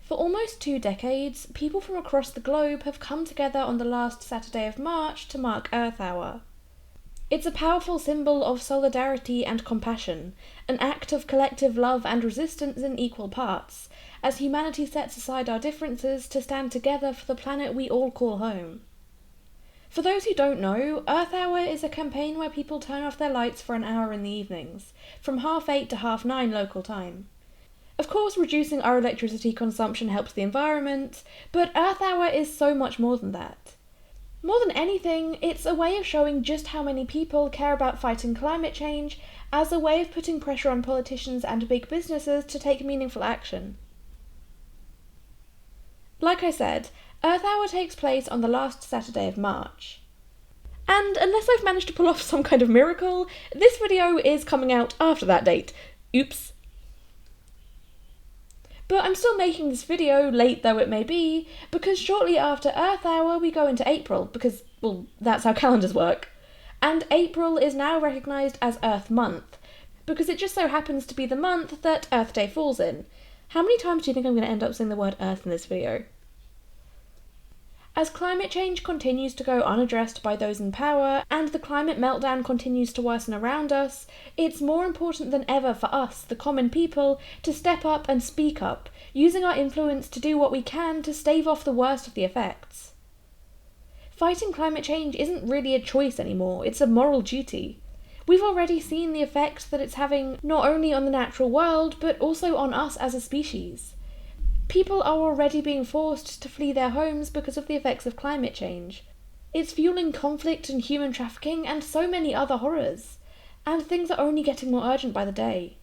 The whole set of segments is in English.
For almost 2 decades, people from across the globe have come together on the last Saturday of March to mark Earth Hour. It's a powerful symbol of solidarity and compassion, an act of collective love and resistance in equal parts, as humanity sets aside our differences to stand together for the planet we all call home. For those who don't know, Earth Hour is a campaign where people turn off their lights for an hour in the evenings, from 8:30 to 9:30 local time. Of course, reducing our electricity consumption helps the environment, but Earth Hour is so much more than that. More than anything, it's a way of showing just how many people care about fighting climate change as a way of putting pressure on politicians and big businesses to take meaningful action. Like I said, Earth Hour takes place on the last Saturday of March. And unless I've managed to pull off some kind of miracle, this video is coming out after that date. Oops. But I'm still making this video, late though it may be, because shortly after Earth Hour we go into April, because, well, that's how calendars work. And April is now recognised as Earth Month, because it just so happens to be the month that Earth Day falls in. How many times do you think I'm going to end up saying the word Earth in this video? As climate change continues to go unaddressed by those in power, and the climate meltdown continues to worsen around us, it's more important than ever for us, the common people, to step up and speak up, using our influence to do what we can to stave off the worst of the effects. Fighting climate change isn't really a choice anymore, it's a moral duty. We've already seen the effects that it's having not only on the natural world, but also on us as a species. People are already being forced to flee their homes because of the effects of climate change. It's fueling conflict and human trafficking and so many other horrors. And things are only getting more urgent by the day.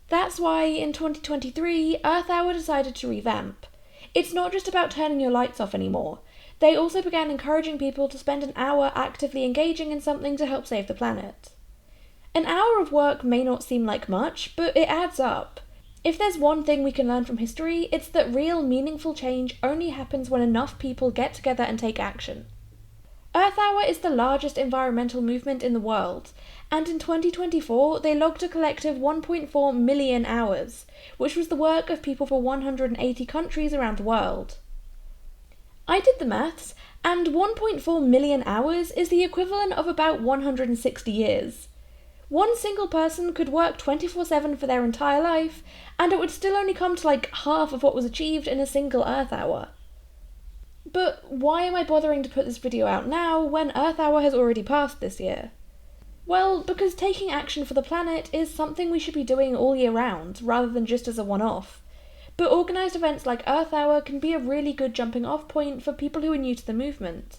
That's why, in 2023, Earth Hour decided to revamp. It's not just about turning your lights off anymore. They also began encouraging people to spend an hour actively engaging in something to help save the planet. An hour of work may not seem like much, but it adds up. If there's one thing we can learn from history, it's that real, meaningful change only happens when enough people get together and take action. Earth Hour is the largest environmental movement in the world, and in 2024 they logged a collective 1.4 million hours, which was the work of people from 180 countries around the world. I did the maths, and 1.4 million hours is the equivalent of about 160 years. One single person could work 24/7 for their entire life, and it would still only come to like half of what was achieved in a single Earth Hour. But why am I bothering to put this video out now when Earth Hour has already passed this year? Well, because taking action for the planet is something we should be doing all year round, rather than just as a one-off. But organised events like Earth Hour can be a really good jumping off point for people who are new to the movement.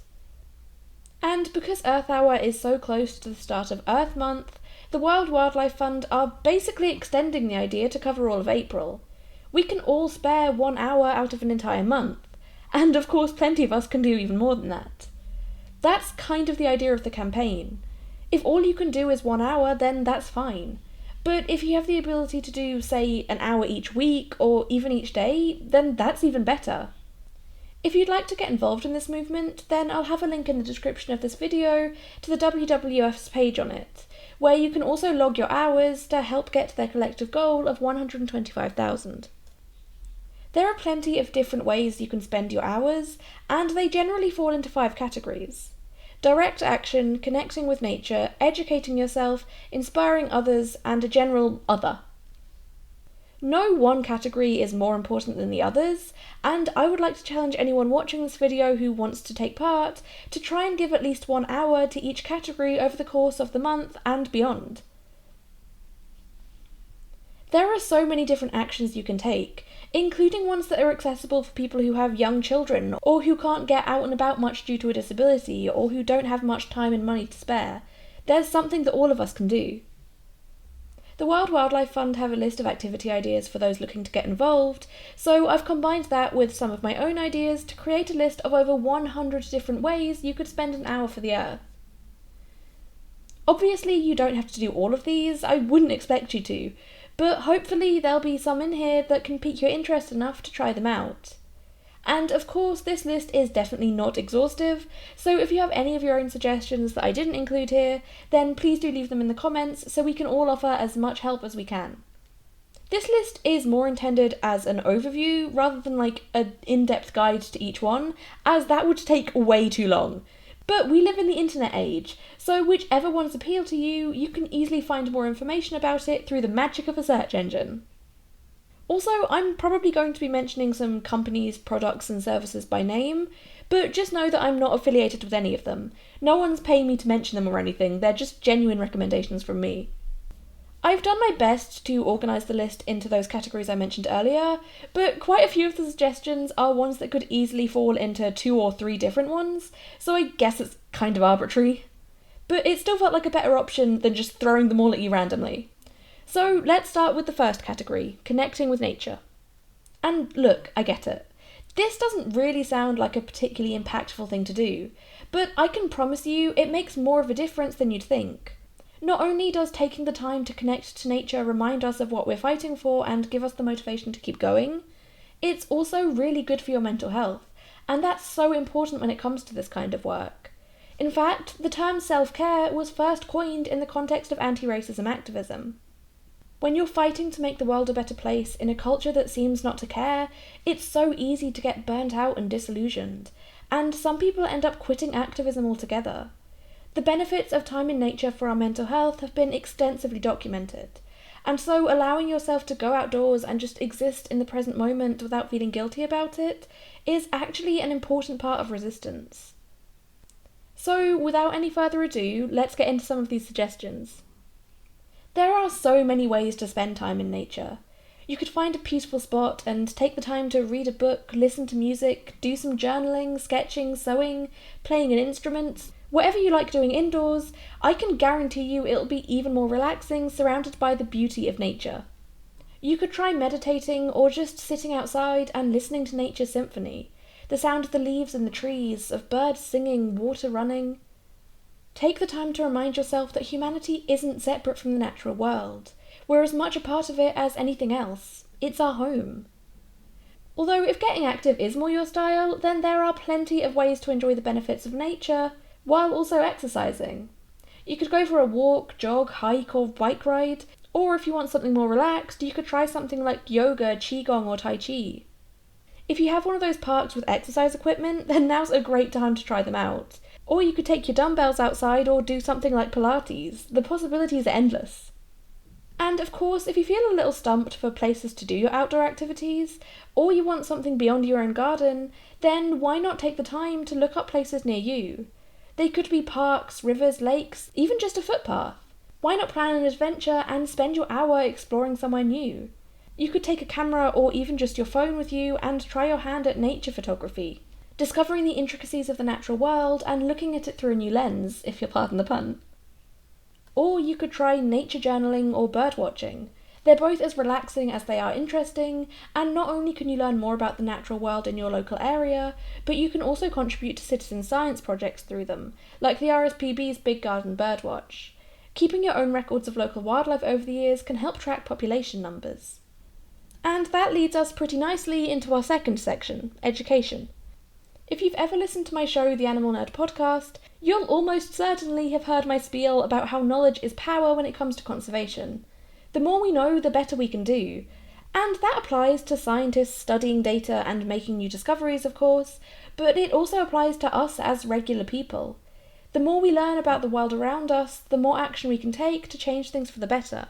And because Earth Hour is so close to the start of Earth Month, the World Wildlife Fund are basically extending the idea to cover all of April. We can all spare 1 hour out of an entire month, and of course plenty of us can do even more than that. That's kind of the idea of the campaign. If all you can do is 1 hour, then that's fine. But if you have the ability to do, say, an hour each week, or even each day, then that's even better. If you'd like to get involved in this movement, then I'll have a link in the description of this video to the WWF's page on it, where you can also log your hours to help get to their collective goal of 125,000. There are plenty of different ways you can spend your hours, and they generally fall into 5 categories: direct action, connecting with nature, educating yourself, inspiring others, and a general other. No one category is more important than the others, and I would like to challenge anyone watching this video who wants to take part to try and give at least 1 hour to each category over the course of the month and beyond. There are so many different actions you can take, including ones that are accessible for people who have young children, or who can't get out and about much due to a disability, or who don't have much time and money to spare. There's something that all of us can do. The World Wildlife Fund have a list of activity ideas for those looking to get involved, so I've combined that with some of my own ideas to create a list of over 100 different ways you could spend an hour for the Earth. Obviously you don't have to do all of these, I wouldn't expect you to, but hopefully there'll be some in here that can pique your interest enough to try them out. And of course this list is definitely not exhaustive, so if you have any of your own suggestions that I didn't include here, then please do leave them in the comments so we can all offer as much help as we can. This list is more intended as an overview rather than like an in-depth guide to each one, as that would take way too long. But we live in the internet age, so whichever ones appeal to you, you can easily find more information about it through the magic of a search engine. Also, I'm probably going to be mentioning some companies, products and services by name, but just know that I'm not affiliated with any of them. No one's paying me to mention them or anything, they're just genuine recommendations from me. I've done my best to organise the list into those categories I mentioned earlier, but quite a few of the suggestions are ones that could easily fall into 2 or 3 different ones, so I guess it's kind of arbitrary. But it still felt like a better option than just throwing them all at you randomly. So let's start with the first category, connecting with nature. And look, I get it. This doesn't really sound like a particularly impactful thing to do, but I can promise you it makes more of a difference than you'd think. Not only does taking the time to connect to nature remind us of what we're fighting for and give us the motivation to keep going, it's also really good for your mental health, and that's so important when it comes to this kind of work. In fact, the term self-care was first coined in the context of anti-racism activism. When you're fighting to make the world a better place in a culture that seems not to care, it's so easy to get burnt out and disillusioned, and some people end up quitting activism altogether. The benefits of time in nature for our mental health have been extensively documented, and so allowing yourself to go outdoors and just exist in the present moment without feeling guilty about it is actually an important part of resistance. So, without any further ado, let's get into some of these suggestions. There are so many ways to spend time in nature. You could find a peaceful spot and take the time to read a book, listen to music, do some journaling, sketching, sewing, playing an instrument. Whatever you like doing indoors, I can guarantee you it'll be even more relaxing surrounded by the beauty of nature. You could try meditating or just sitting outside and listening to nature's symphony, the sound of the leaves in the trees, of birds singing, water running. Take the time to remind yourself that humanity isn't separate from the natural world. We're as much a part of it as anything else. It's our home. Although if getting active is more your style, then there are plenty of ways to enjoy the benefits of nature while also exercising. You could go for a walk, jog, hike or bike ride, or if you want something more relaxed, you could try something like yoga, qigong or tai chi. If you have one of those parks with exercise equipment, then now's a great time to try them out. Or you could take your dumbbells outside or do something like Pilates. The possibilities are endless. And of course, if you feel a little stumped for places to do your outdoor activities, or you want something beyond your own garden, then why not take the time to look up places near you? They could be parks, rivers, lakes, even just a footpath. Why not plan an adventure and spend your hour exploring somewhere new? You could take a camera or even just your phone with you and try your hand at nature photography, discovering the intricacies of the natural world and looking at it through a new lens, if you'll pardon the pun. Or you could try nature journaling or bird watching. They're both as relaxing as they are interesting, and not only can you learn more about the natural world in your local area, but you can also contribute to citizen science projects through them, like the RSPB's Big Garden Birdwatch. Keeping your own records of local wildlife over the years can help track population numbers. And that leads us pretty nicely into our second section, education. If you've ever listened to my show, The Animal Nerd Podcast, you'll almost certainly have heard my spiel about how knowledge is power when it comes to conservation. The more we know, the better we can do. And that applies to scientists studying data and making new discoveries, of course, but it also applies to us as regular people. The more we learn about the world around us, the more action we can take to change things for the better.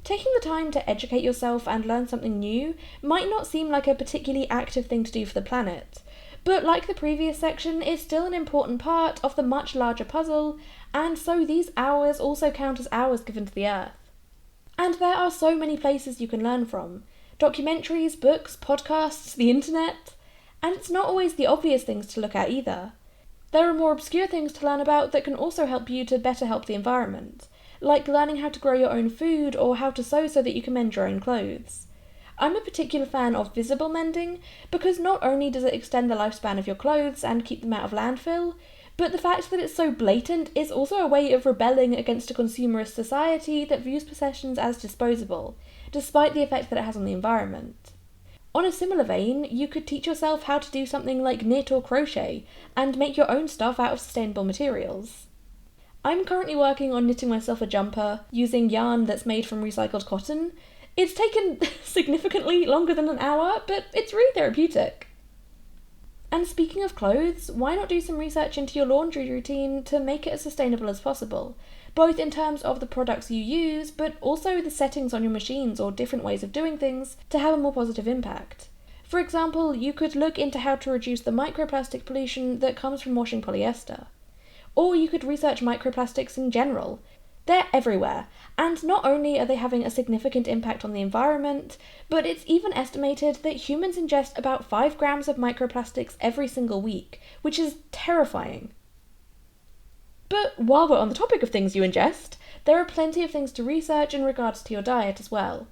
Taking the time to educate yourself and learn something new might not seem like a particularly active thing to do for the planet, but like the previous section, it's still an important part of the much larger puzzle, and so these hours also count as hours given to the Earth. And there are so many places you can learn from. Documentaries, books, podcasts, the internet. And it's not always the obvious things to look at either. There are more obscure things to learn about that can also help you to better help the environment, like learning how to grow your own food or how to sew so that you can mend your own clothes. I'm a particular fan of visible mending because not only does it extend the lifespan of your clothes and keep them out of landfill, but the fact that it's so blatant is also a way of rebelling against a consumerist society that views possessions as disposable, despite the effect that it has on the environment. On a similar vein, you could teach yourself how to do something like knit or crochet, and make your own stuff out of sustainable materials. I'm currently working on knitting myself a jumper using yarn that's made from recycled cotton. It's taken significantly longer than an hour, but it's really therapeutic. And speaking of clothes, why not do some research into your laundry routine to make it as sustainable as possible, both in terms of the products you use, but also the settings on your machines or different ways of doing things to have a more positive impact. For example, you could look into how to reduce the microplastic pollution that comes from washing polyester. Or you could research microplastics in general. They're everywhere, and not only are they having a significant impact on the environment, but it's even estimated that humans ingest about 5 grams of microplastics every single week, which is terrifying. But while we're on the topic of things you ingest, there are plenty of things to research in regards to your diet as well.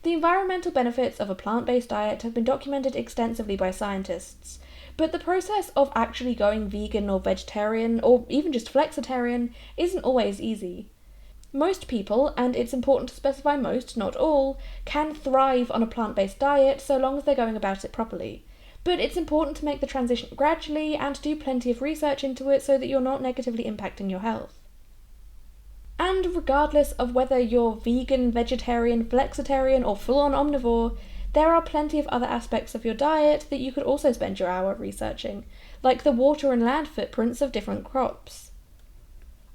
The environmental benefits of a plant-based diet have been documented extensively by scientists, but the process of actually going vegan or vegetarian, or even just flexitarian, isn't always easy. Most people, and it's important to specify most, not all, can thrive on a plant-based diet so long as they're going about it properly. But it's important to make the transition gradually and do plenty of research into it so that you're not negatively impacting your health. And regardless of whether you're vegan, vegetarian, flexitarian, or full-on omnivore, there are plenty of other aspects of your diet that you could also spend your hour researching, like the water and land footprints of different crops.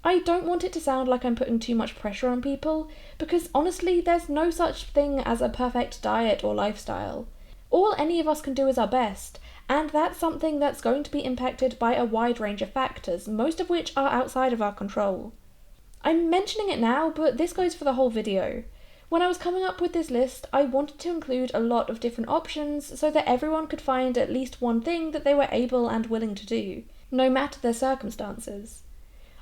I don't want it to sound like I'm putting too much pressure on people, because honestly, there's no such thing as a perfect diet or lifestyle. All any of us can do is our best, and that's something that's going to be impacted by a wide range of factors, most of which are outside of our control. I'm mentioning it now, but this goes for the whole video. When I was coming up with this list, I wanted to include a lot of different options so that everyone could find at least one thing that they were able and willing to do, no matter their circumstances.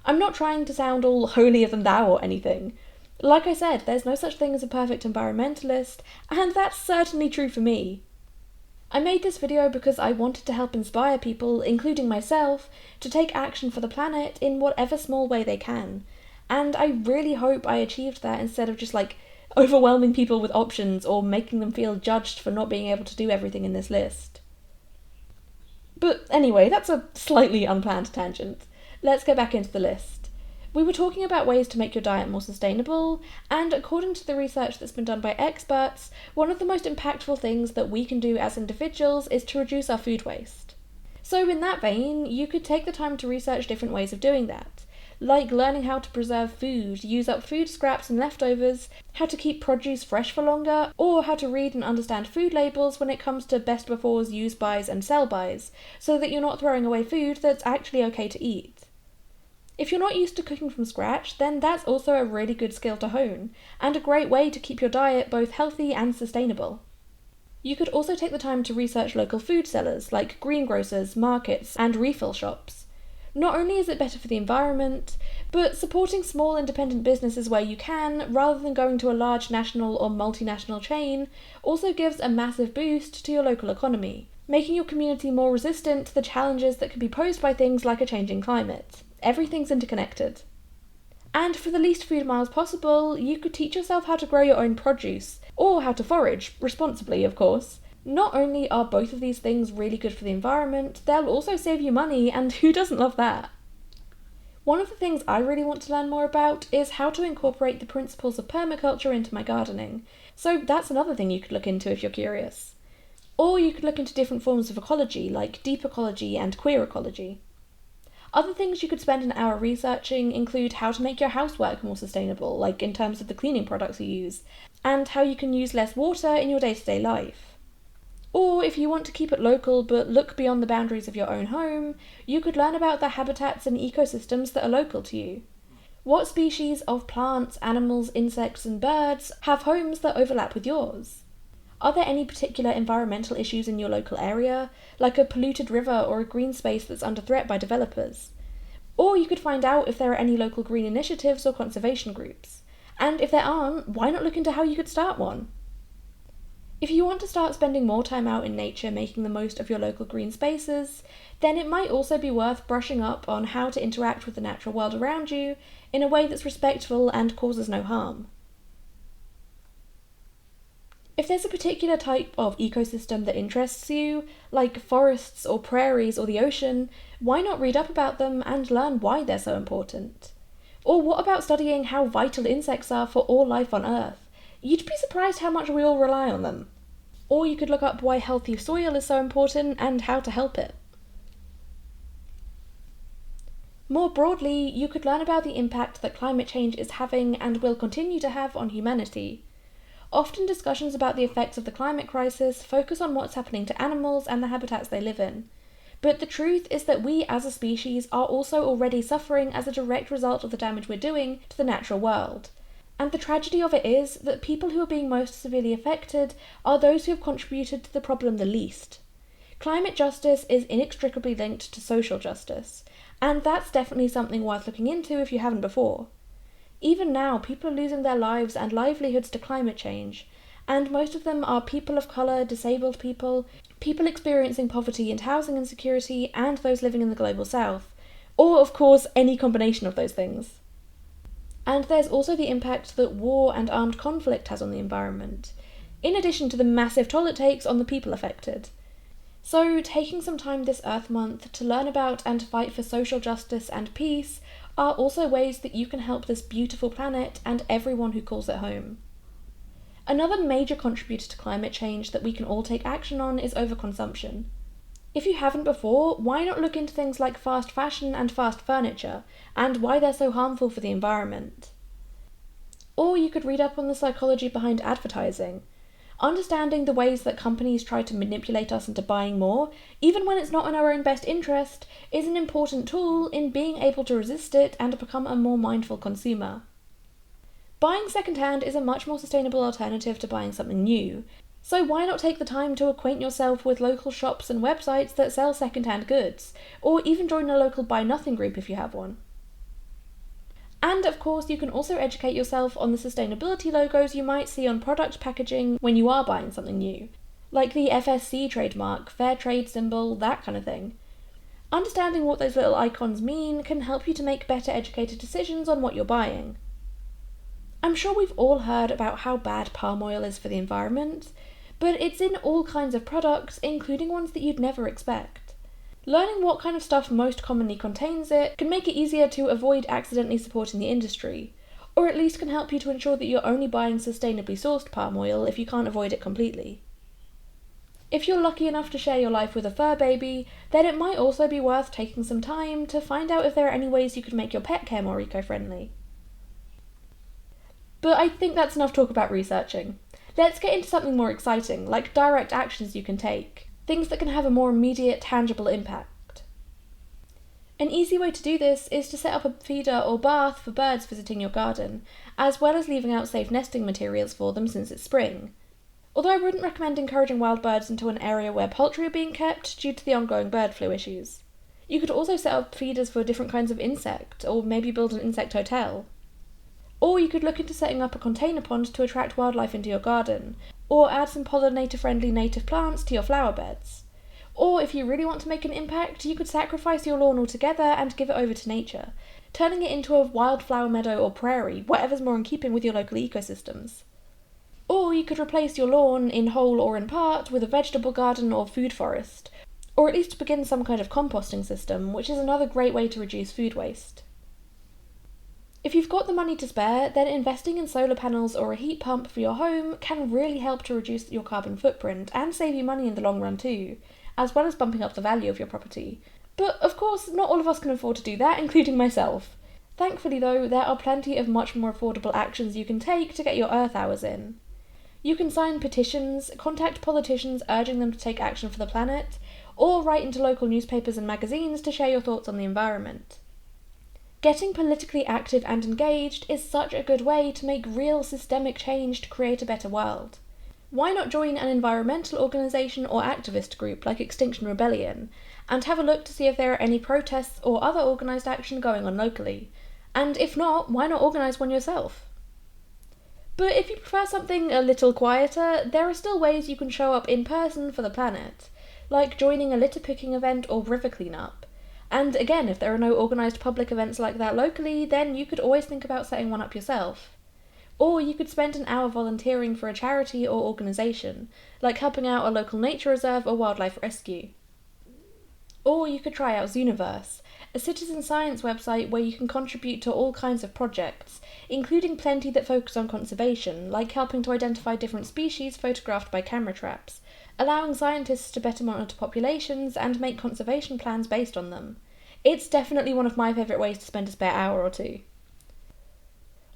I'm not trying to sound all holier than thou or anything. Like I said, there's no such thing as a perfect environmentalist, and that's certainly true for me. I made this video because I wanted to help inspire people, including myself, to take action for the planet in whatever small way they can, and I really hope I achieved that instead of just overwhelming people with options or making them feel judged for not being able to do everything in this list. But anyway, that's a slightly unplanned tangent. Let's get back into the list. We were talking about ways to make your diet more sustainable, and according to the research that's been done by experts, one of the most impactful things that we can do as individuals is to reduce our food waste. So in that vein, you could take the time to research different ways of doing that, like learning how to preserve food, use up food scraps and leftovers, how to keep produce fresh for longer, or how to read and understand food labels when it comes to best befores, use bys, and sell bys, so that you're not throwing away food that's actually okay to eat. If you're not used to cooking from scratch, then that's also a really good skill to hone, and a great way to keep your diet both healthy and sustainable. You could also take the time to research local food sellers, like greengrocers, markets, and refill shops. Not only is it better for the environment, but supporting small independent businesses where you can, rather than going to a large national or multinational chain, also gives a massive boost to your local economy, making your community more resistant to the challenges that can be posed by things like a changing climate. Everything's interconnected. And for the least food miles possible, you could teach yourself how to grow your own produce, or how to forage, responsibly of course. Not only are both of these things really good for the environment, they'll also save you money, and who doesn't love that? One of the things I really want to learn more about is how to incorporate the principles of permaculture into my gardening, so that's another thing you could look into if you're curious. Or you could look into different forms of ecology, like deep ecology and queer ecology. Other things you could spend an hour researching include how to make your housework more sustainable, like in terms of the cleaning products you use, and how you can use less water in your day-to-day life. Or if you want to keep it local but look beyond the boundaries of your own home, you could learn about the habitats and ecosystems that are local to you. What species of plants, animals, insects, and birds have homes that overlap with yours? Are there any particular environmental issues in your local area, like a polluted river or a green space that's under threat by developers? Or you could find out if there are any local green initiatives or conservation groups. And if there aren't, why not look into how you could start one? If you want to start spending more time out in nature making the most of your local green spaces, then it might also be worth brushing up on how to interact with the natural world around you in a way that's respectful and causes no harm. If there's a particular type of ecosystem that interests you, like forests or prairies or the ocean, why not read up about them and learn why they're so important? Or what about studying how vital insects are for all life on Earth? you'd be surprised how much we all rely on them. Or you could look up why healthy soil is so important and how to help it. More broadly, you could learn about the impact that climate change is having and will continue to have on humanity. Often discussions about the effects of the climate crisis focus on what's happening to animals and the habitats they live in. But the truth is that we as a species are also already suffering as a direct result of the damage we're doing to the natural world. And the tragedy of it is that people who are being most severely affected are those who have contributed to the problem the least. Climate justice is inextricably linked to social justice, and that's definitely something worth looking into if you haven't before. Even now, people are losing their lives and livelihoods to climate change, and most of them are people of colour, disabled people, people experiencing poverty and housing insecurity, and those living in the global south. Or, of course, any combination of those things. And there's also the impact that war and armed conflict has on the environment, in addition to the massive toll it takes on the people affected. So, taking some time this Earth Month to learn about and fight for social justice and peace are also ways that you can help this beautiful planet and everyone who calls it home. Another major contributor to climate change that we can all take action on is overconsumption. If you haven't before, why not look into things like fast fashion and fast furniture, and why they're so harmful for the environment? Or you could read up on the psychology behind advertising. Understanding the ways that companies try to manipulate us into buying more, even when it's not in our own best interest, is an important tool in being able to resist it and become a more mindful consumer. Buying secondhand is a much more sustainable alternative to buying something new, so why not take the time to acquaint yourself with local shops and websites that sell secondhand goods, or even join a local Buy Nothing group if you have one. And of course, you can also educate yourself on the sustainability logos you might see on product packaging when you are buying something new, like the FSC trademark, fair trade symbol, that kind of thing. Understanding what those little icons mean can help you to make better educated decisions on what you're buying. I'm sure we've all heard about how bad palm oil is for the environment, but it's in all kinds of products, including ones that you'd never expect. Learning what kind of stuff most commonly contains it can make it easier to avoid accidentally supporting the industry, or at least can help you to ensure that you're only buying sustainably sourced palm oil if you can't avoid it completely. If you're lucky enough to share your life with a fur baby, then it might also be worth taking some time to find out if there are any ways you could make your pet care more eco-friendly. But I think that's enough talk about researching. Let's get into something more exciting, like direct actions you can take, things that can have a more immediate, tangible impact. An easy way to do this is to set up a feeder or bath for birds visiting your garden, as well as leaving out safe nesting materials for them since it's spring. Although I wouldn't recommend encouraging wild birds into an area where poultry are being kept due to the ongoing bird flu issues. You could also set up feeders for different kinds of insect, or maybe build an insect hotel. Or you could look into setting up a container pond to attract wildlife into your garden, or add some pollinator-friendly native plants to your flower beds. Or if you really want to make an impact, you could sacrifice your lawn altogether and give it over to nature, turning it into a wildflower meadow or prairie, whatever's more in keeping with your local ecosystems. Or you could replace your lawn, in whole or in part, with a vegetable garden or food forest, or at least begin some kind of composting system, which is another great way to reduce food waste. If you've got the money to spare, then investing in solar panels or a heat pump for your home can really help to reduce your carbon footprint and save you money in the long run too, as well as bumping up the value of your property. But of course, not all of us can afford to do that, including myself. Thankfully though, there are plenty of much more affordable actions you can take to get your Earth hours in. You can sign petitions, contact politicians urging them to take action for the planet, or write into local newspapers and magazines to share your thoughts on the environment. Getting politically active and engaged is such a good way to make real systemic change to create a better world. Why not join an environmental organisation or activist group like Extinction Rebellion, and have a look to see if there are any protests or other organised action going on locally? And if not, why not organise one yourself? But if you prefer something a little quieter, there are still ways you can show up in person for the planet, like joining a litter picking event or river cleanup. And again, if there are no organised public events like that locally, then you could always think about setting one up yourself. Or you could spend an hour volunteering for a charity or organisation, like helping out a local nature reserve or wildlife rescue. Or you could try out Zooniverse, a citizen science website where you can contribute to all kinds of projects, including plenty that focus on conservation, like helping to identify different species photographed by camera traps, allowing scientists to better monitor populations and make conservation plans based on them. It's definitely one of my favourite ways to spend a spare hour or two.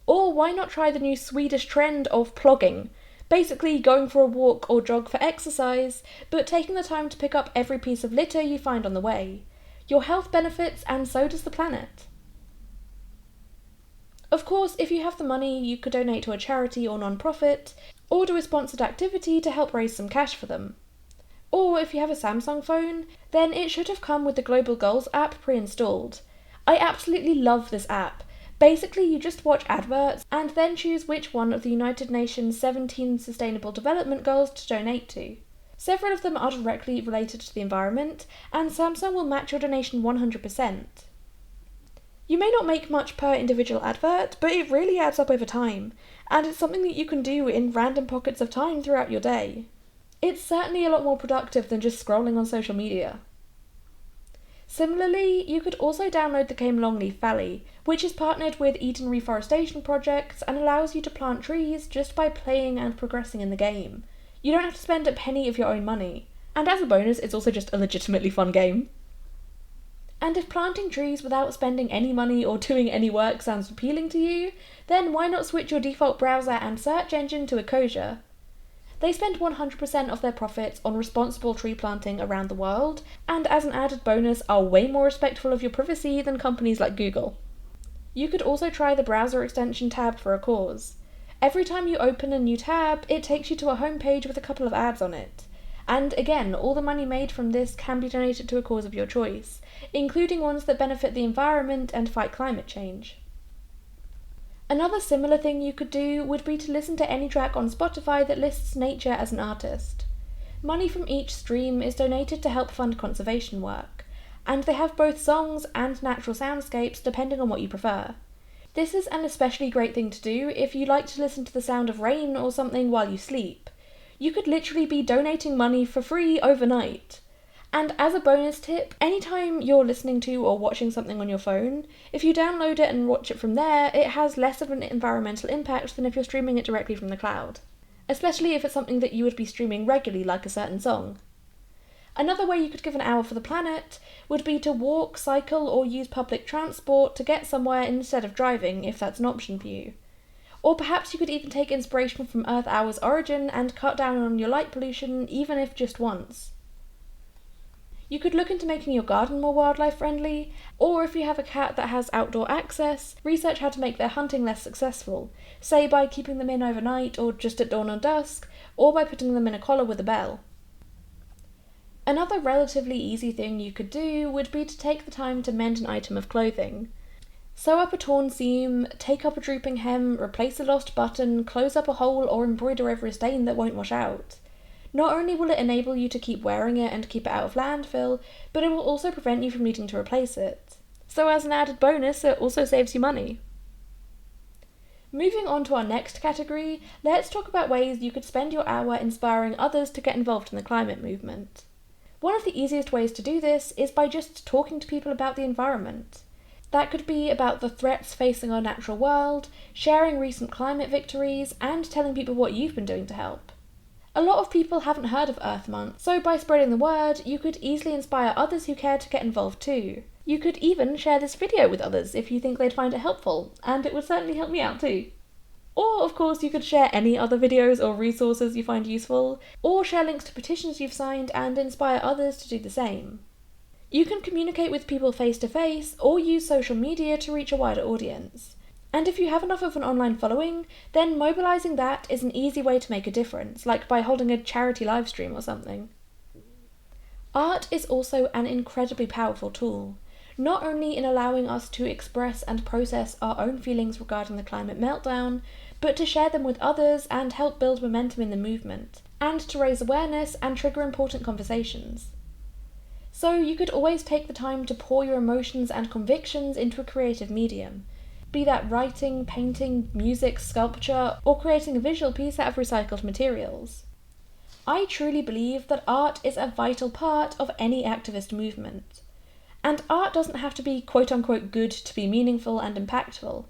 Or why not try the new Swedish trend of plogging? Basically going for a walk or jog for exercise, but taking the time to pick up every piece of litter you find on the way. Your health benefits, and so does the planet. Of course, if you have the money, you could donate to a charity or non-profit, or do a sponsored activity to help raise some cash for them. Or if you have a Samsung phone, then it should have come with the Global Goals app pre-installed. I absolutely love this app. Basically, you just watch adverts and then choose which one of the United Nations 17 Sustainable Development Goals to donate to. Several of them are directly related to the environment, and Samsung will match your donation 100%. You may not make much per individual advert, but it really adds up over time, and it's something that you can do in random pockets of time throughout your day. It's certainly a lot more productive than just scrolling on social media. Similarly, you could also download the game Longleaf Valley, which is partnered with Eden Reforestation Projects and allows you to plant trees just by playing and progressing in the game. You don't have to spend a penny of your own money, and as a bonus, it's also just a legitimately fun game. And if planting trees without spending any money or doing any work sounds appealing to you, then why not switch your default browser and search engine to Ecosia? They spend 100% of their profits on responsible tree planting around the world, and as an added bonus are way more respectful of your privacy than companies like Google. You could also try the browser extension tab for a cause. Every time you open a new tab, it takes you to a homepage with a couple of ads on it. And again, all the money made from this can be donated to a cause of your choice, including ones that benefit the environment and fight climate change. Another similar thing you could do would be to listen to any track on Spotify that lists nature as an artist. Money from each stream is donated to help fund conservation work, and they have both songs and natural soundscapes depending on what you prefer. This is an especially great thing to do if you like to listen to the sound of rain or something while you sleep. You could literally be donating money for free overnight. And as a bonus tip, anytime you're listening to or watching something on your phone, if you download it and watch it from there, it has less of an environmental impact than if you're streaming it directly from the cloud. Especially if it's something that you would be streaming regularly, like a certain song. Another way you could give an hour for the planet would be to walk, cycle, or use public transport to get somewhere instead of driving, if that's an option for you. Or perhaps you could even take inspiration from Earth Hour's origin and cut down on your light pollution, even if just once. You could look into making your garden more wildlife friendly, or if you have a cat that has outdoor access, research how to make their hunting less successful, say by keeping them in overnight or just at dawn or dusk, or by putting them in a collar with a bell. Another relatively easy thing you could do would be to take the time to mend an item of clothing. Sew up a torn seam, take up a drooping hem, replace a lost button, close up a hole, or embroider over a stain that won't wash out. Not only will it enable you to keep wearing it and keep it out of landfill, but it will also prevent you from needing to replace it. So as an added bonus, it also saves you money. Moving on to our next category, let's talk about ways you could spend your hour inspiring others to get involved in the climate movement. One of the easiest ways to do this is by just talking to people about the environment. That could be about the threats facing our natural world, sharing recent climate victories, and telling people what you've been doing to help. A lot of people haven't heard of Earth Month, so by spreading the word, you could easily inspire others who care to get involved too. You could even share this video with others if you think they'd find it helpful, and it would certainly help me out too. Or, of course, you could share any other videos or resources you find useful, or share links to petitions you've signed and inspire others to do the same. You can communicate with people face to face, or use social media to reach a wider audience. And if you have enough of an online following, then mobilising that is an easy way to make a difference, like by holding a charity livestream or something. Art is also an incredibly powerful tool, not only in allowing us to express and process our own feelings regarding the climate meltdown, but to share them with others and help build momentum in the movement, and to raise awareness and trigger important conversations. So you could always take the time to pour your emotions and convictions into a creative medium, be that writing, painting, music, sculpture, or creating a visual piece out of recycled materials. I truly believe that art is a vital part of any activist movement. And art doesn't have to be quote-unquote good to be meaningful and impactful.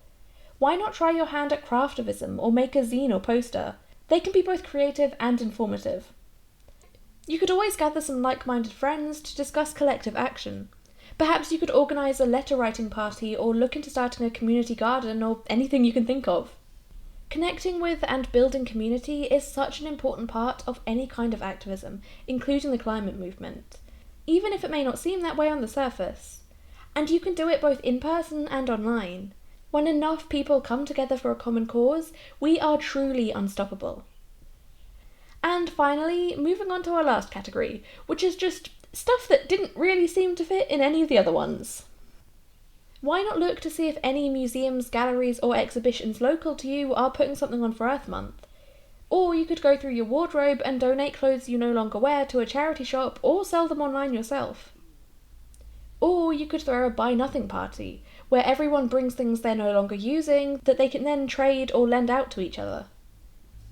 Why not try your hand at craftivism or make a zine or poster? They can be both creative and informative. You could always gather some like-minded friends to discuss collective action. Perhaps you could organise a letter-writing party or look into starting a community garden or anything you can think of. Connecting with and building community is such an important part of any kind of activism, including the climate movement, even if it may not seem that way on the surface. And you can do it both in person and online. When enough people come together for a common cause, we are truly unstoppable. And finally, moving on to our last category, which is just stuff that didn't really seem to fit in any of the other ones. Why not look to see if any museums, galleries, or exhibitions local to you are putting something on for Earth Month? Or you could go through your wardrobe and donate clothes you no longer wear to a charity shop or sell them online yourself. Or you could throw a buy nothing party, where everyone brings things they're no longer using that they can then trade or lend out to each other.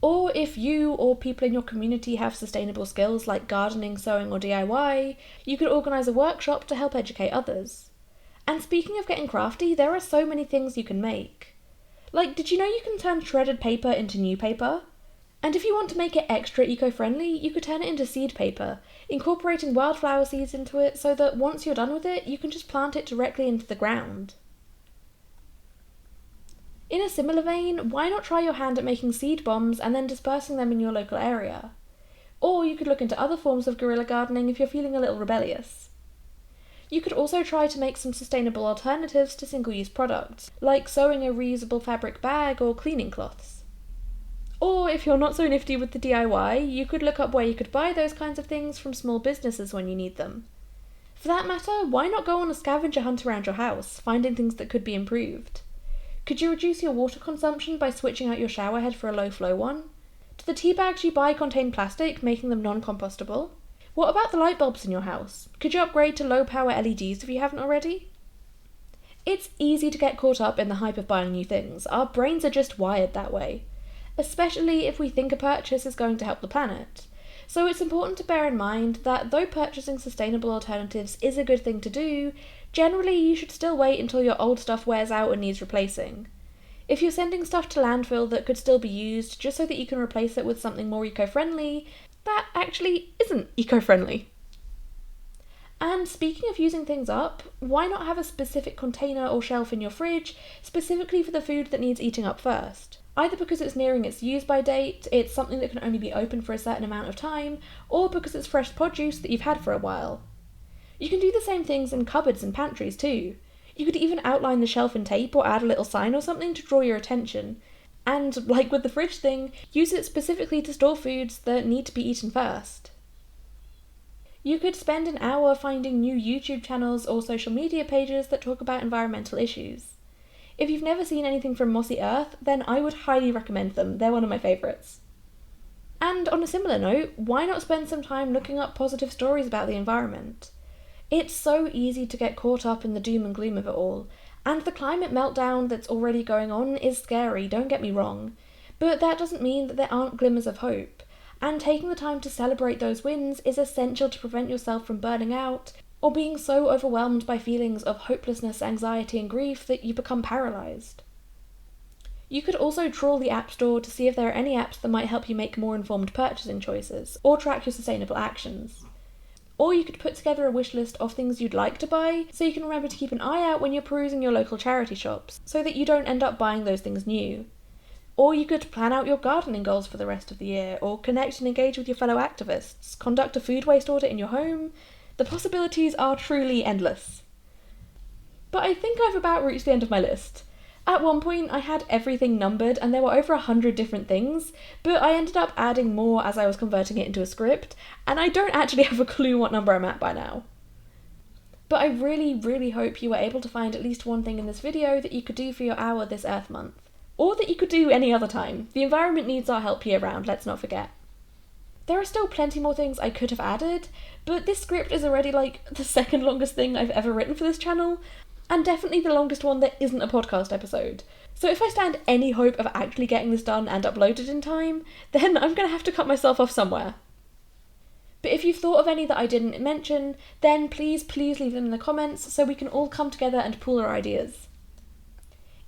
Or if you or people in your community have sustainable skills like gardening, sewing, or DIY, you could organise a workshop to help educate others. And speaking of getting crafty, there are so many things you can make. Like, did you know you can turn shredded paper into new paper? And if you want to make it extra eco-friendly, you could turn it into seed paper, incorporating wildflower seeds into it so that once you're done with it, you can just plant it directly into the ground. In a similar vein, why not try your hand at making seed bombs and then dispersing them in your local area? Or you could look into other forms of guerrilla gardening if you're feeling a little rebellious. You could also try to make some sustainable alternatives to single-use products, like sewing a reusable fabric bag or cleaning cloths. Or if you're not so nifty with the DIY, you could look up where you could buy those kinds of things from small businesses when you need them. For that matter, why not go on a scavenger hunt around your house, finding things that could be improved? Could you reduce your water consumption by switching out your shower head for a low-flow one? Do the tea bags you buy contain plastic, making them non-compostable? What about the light bulbs in your house? Could you upgrade to low-power LEDs if you haven't already? It's easy to get caught up in the hype of buying new things. Our brains are just wired that way, especially if we think a purchase is going to help the planet. So it's important to bear in mind that though purchasing sustainable alternatives is a good thing to do, generally you should still wait until your old stuff wears out and needs replacing. If you're sending stuff to landfill that could still be used just so that you can replace it with something more eco-friendly, that actually isn't eco-friendly. And speaking of using things up, why not have a specific container or shelf in your fridge specifically for the food that needs eating up first? Either because it's nearing its use-by date, it's something that can only be open for a certain amount of time, or because it's fresh produce that you've had for a while. You can do the same things in cupboards and pantries too. You could even outline the shelf in tape or add a little sign or something to draw your attention. And, like with the fridge thing, use it specifically to store foods that need to be eaten first. You could spend an hour finding new YouTube channels or social media pages that talk about environmental issues. If you've never seen anything from Mossy Earth, then I would highly recommend them. They're one of my favourites. And on a similar note, why not spend some time looking up positive stories about the environment? It's so easy to get caught up in the doom and gloom of it all, and the climate meltdown that's already going on is scary, don't get me wrong, but that doesn't mean that there aren't glimmers of hope, and taking the time to celebrate those wins is essential to prevent yourself from burning out or being so overwhelmed by feelings of hopelessness, anxiety and grief that you become paralysed. You could also trawl the App Store to see if there are any apps that might help you make more informed purchasing choices or track your sustainable actions. Or you could put together a wish list of things you'd like to buy, so you can remember to keep an eye out when you're perusing your local charity shops, so that you don't end up buying those things new. Or you could plan out your gardening goals for the rest of the year, or connect and engage with your fellow activists, conduct a food waste audit in your home. The possibilities are truly endless. But I think I've about reached the end of my list. At one point I had everything numbered and there were over 100 different things, but I ended up adding more as I was converting it into a script, and I don't actually have a clue what number I'm at by now. But I really hope you were able to find at least one thing in this video that you could do for your hour this Earth Month. Or that you could do any other time. The environment needs our help year-round, let's not forget. There are still plenty more things I could have added, but this script is already like the second longest thing I've ever written for this channel, and definitely the longest one that isn't a podcast episode. So if I stand any hope of actually getting this done and uploaded in time, then I'm gonna have to cut myself off somewhere. But if you've thought of any that I didn't mention, then please leave them in the comments so we can all come together and pool our ideas.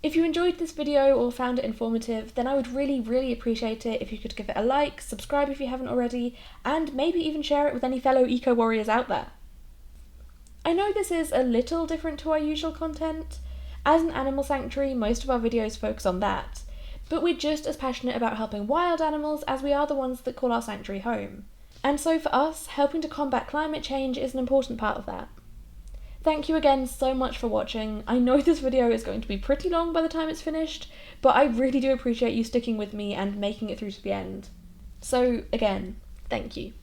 If you enjoyed this video or found it informative, then I would really appreciate it if you could give it a like, subscribe if you haven't already, and maybe even share it with any fellow eco-warriors out there. I know this is a little different to our usual content. As an animal sanctuary, most of our videos focus on that, but we're just as passionate about helping wild animals as we are the ones that call our sanctuary home. And so for us, helping to combat climate change is an important part of that. Thank you again so much for watching. I know this video is going to be pretty long by the time it's finished, but I really do appreciate you sticking with me and making it through to the end. So again, thank you.